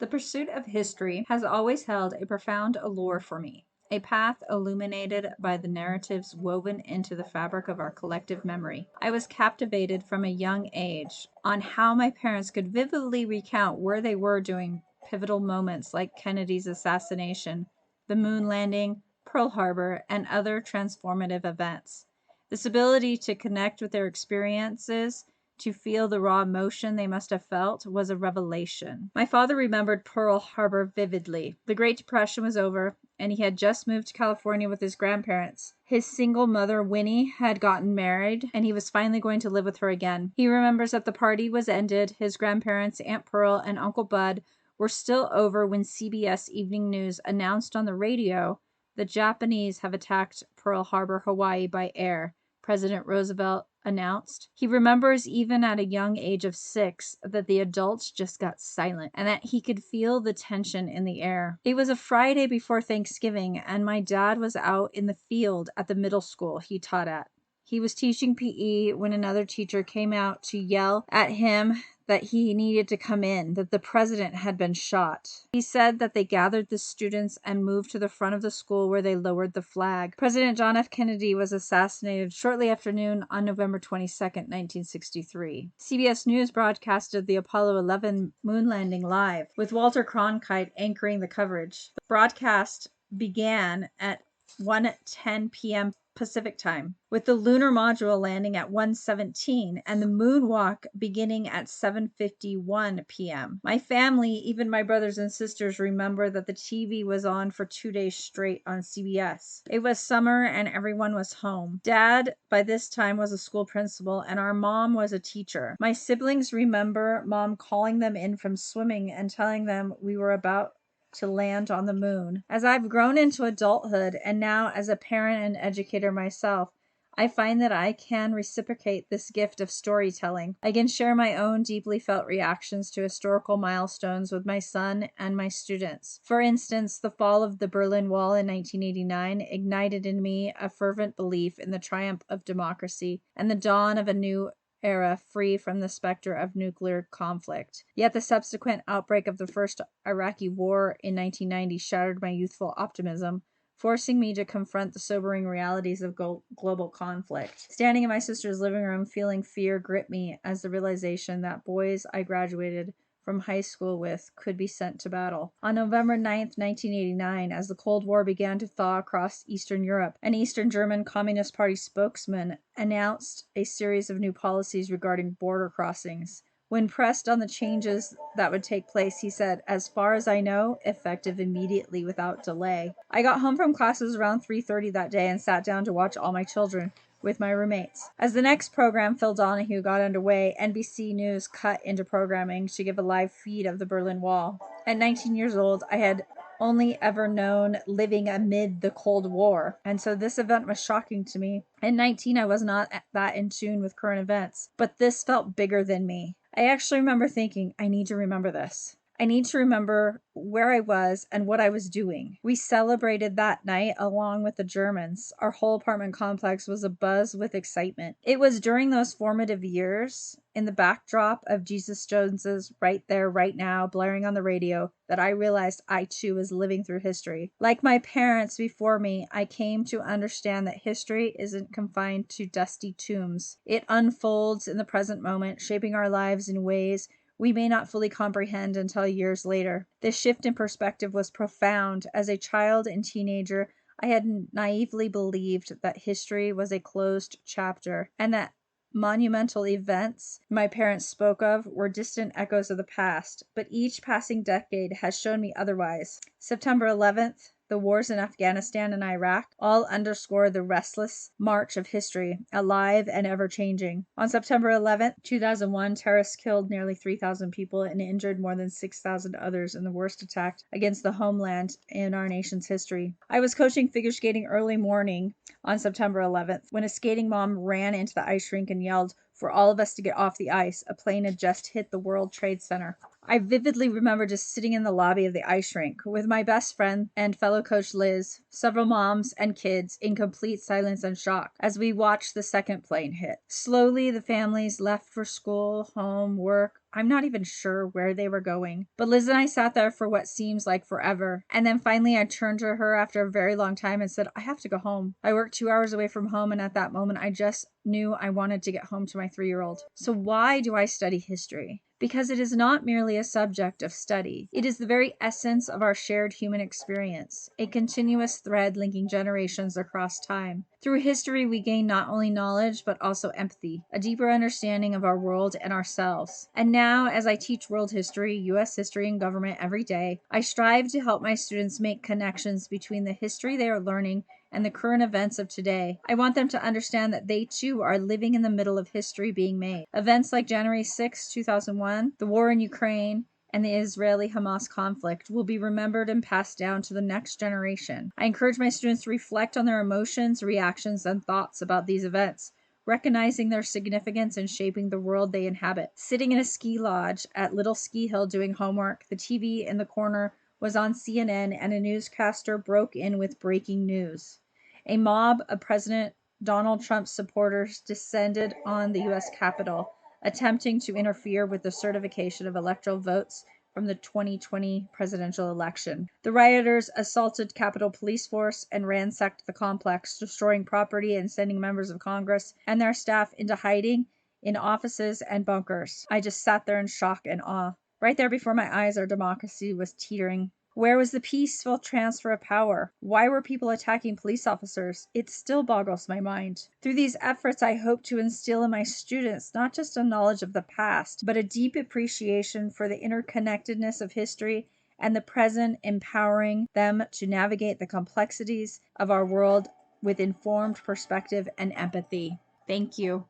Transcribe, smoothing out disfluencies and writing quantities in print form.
The pursuit of history has always held a profound allure for me, a path illuminated by the narratives woven into the fabric of our collective memory. I was captivated from a young age on how my parents could vividly recount where they were during pivotal moments like Kennedy's assassination, the moon landing, Pearl Harbor, and other transformative events. This ability to connect with their experiences, to feel the raw emotion they must have felt, was a revelation. My father remembered Pearl Harbor vividly. The Great Depression was over, and he had just moved to California with his grandparents. His single mother, Winnie, had gotten married, and he was finally going to live with her again. He remembers that the party was ended. His grandparents, Aunt Pearl, and Uncle Bud were still over when CBS Evening News announced on the radio, "The Japanese have attacked Pearl Harbor, Hawaii by air," President Roosevelt announced. He remembers, even at a young age of 6, that the adults just got silent and that he could feel the tension in the air. It was a Friday before Thanksgiving, and my dad was out in the field at the middle school he taught at. He was teaching PE when another teacher came out to yell at him that he needed to come in, that the president had been shot. He said that they gathered the students and moved to the front of the school where they lowered the flag. President John F. Kennedy was assassinated shortly after noon on November 22nd, 1963. CBS News broadcasted the Apollo 11 moon landing live, with Walter Cronkite anchoring the coverage. The broadcast began at 1:10 p.m. Pacific time, with the lunar module landing at 1:17 and the moonwalk beginning at 7:51 p.m. My family, even my brothers and sisters, remember that the TV was on for 2 days straight on CBS. It was summer and everyone was home. Dad, by this time, was a school principal, and our mom was a teacher. My siblings remember Mom calling them in from swimming and telling them we were about to land on the moon. As I've grown into adulthood, and now as a parent and educator myself, I find that I can reciprocate this gift of storytelling. I can share my own deeply felt reactions to historical milestones with my son and my students. For instance, the fall of the Berlin Wall in 1989 ignited in me a fervent belief in the triumph of democracy and the dawn of a new era free from the specter of nuclear conflict. Yet the subsequent outbreak of the first Iraqi war in 1990 shattered my youthful optimism, forcing me to confront the sobering realities of global conflict. Standing in my sister's living room, feeling fear grip me as the realization that boys I graduated from high school with could be sent to battle. On November 9th, 1989, as the Cold War began to thaw across Eastern Europe, an Eastern German Communist Party spokesman announced a series of new policies regarding border crossings. When pressed on the changes that would take place, he said, "As far as I know, effective immediately without delay." I got home from classes around 3:30 that day and sat down to watch All My Children with my roommates. As the next program, Phil Donahue, got underway, NBC News cut into programming to give a live feed of the Berlin Wall. At 19 years old, I had only ever known living amid the Cold War, and so this event was shocking to me. At 19, I was not that in tune with current events, but this felt bigger than me. I actually remember thinking, I need to remember this. I need to remember where I was and what I was doing. We celebrated that night along with the Germans. Our whole apartment complex was abuzz with excitement. It was during those formative years, in the backdrop of Jesus Jones's "Right There, Right Now" blaring on the radio, that I realized I too was living through history. Like my parents before me, I came to understand that history isn't confined to dusty tombs. It unfolds in the present moment, shaping our lives in ways we may not fully comprehend until years later. This shift in perspective was profound. As a child and teenager, I had naively believed that history was a closed chapter, and that monumental events my parents spoke of were distant echoes of the past. But each passing decade has shown me otherwise. September 11th, the wars in Afghanistan and Iraq all underscore the restless march of history, alive and ever-changing. On September 11th, 2001, terrorists killed nearly 3,000 people and injured more than 6,000 others in the worst attack against the homeland in our nation's history. I was coaching figure skating early morning on September 11th when a skating mom ran into the ice rink and yelled for all of us to get off the ice. A plane had just hit the World Trade Center. I vividly remember just sitting in the lobby of the ice rink with my best friend and fellow coach Liz, several moms and kids in complete silence and shock as we watched the second plane hit. Slowly, the families left for school, home, work. I'm not even sure where they were going. But Liz and I sat there for what seems like forever. And then finally I turned to her after a very long time and said, I have to go home. I work 2 hours away from home, and at that moment I just knew I wanted to get home to my 3-year-old. So why do I study history? Because it is not merely a subject of study. It is the very essence of our shared human experience, a continuous thread linking generations across time. Through history, we gain not only knowledge, but also empathy, a deeper understanding of our world and ourselves. And now, as I teach world history, U.S. history, and government every day, I strive to help my students make connections between the history they are learning and the current events of today. I want them to understand that they too are living in the middle of history being made. Events like January 6, 2001, the war in Ukraine, and the Israeli-Hamas conflict will be remembered and passed down to the next generation. I encourage my students to reflect on their emotions, reactions, and thoughts about these events, recognizing their significance in shaping the world they inhabit. Sitting in a ski lodge at Little Ski Hill doing homework, the TV in the corner was on CNN, and a newscaster broke in with breaking news. A mob of President Donald Trump's supporters descended on the U.S. Capitol, attempting to interfere with the certification of electoral votes from the 2020 presidential election. The rioters assaulted Capitol Police Force and ransacked the complex, destroying property and sending members of Congress and their staff into hiding in offices and bunkers. I just sat there in shock and awe. Right there before my eyes, our democracy was teetering. Where was the peaceful transfer of power? Why were people attacking police officers? It still boggles my mind. Through these efforts, I hope to instill in my students not just a knowledge of the past, but a deep appreciation for the interconnectedness of history and the present, empowering them to navigate the complexities of our world with informed perspective and empathy. Thank you.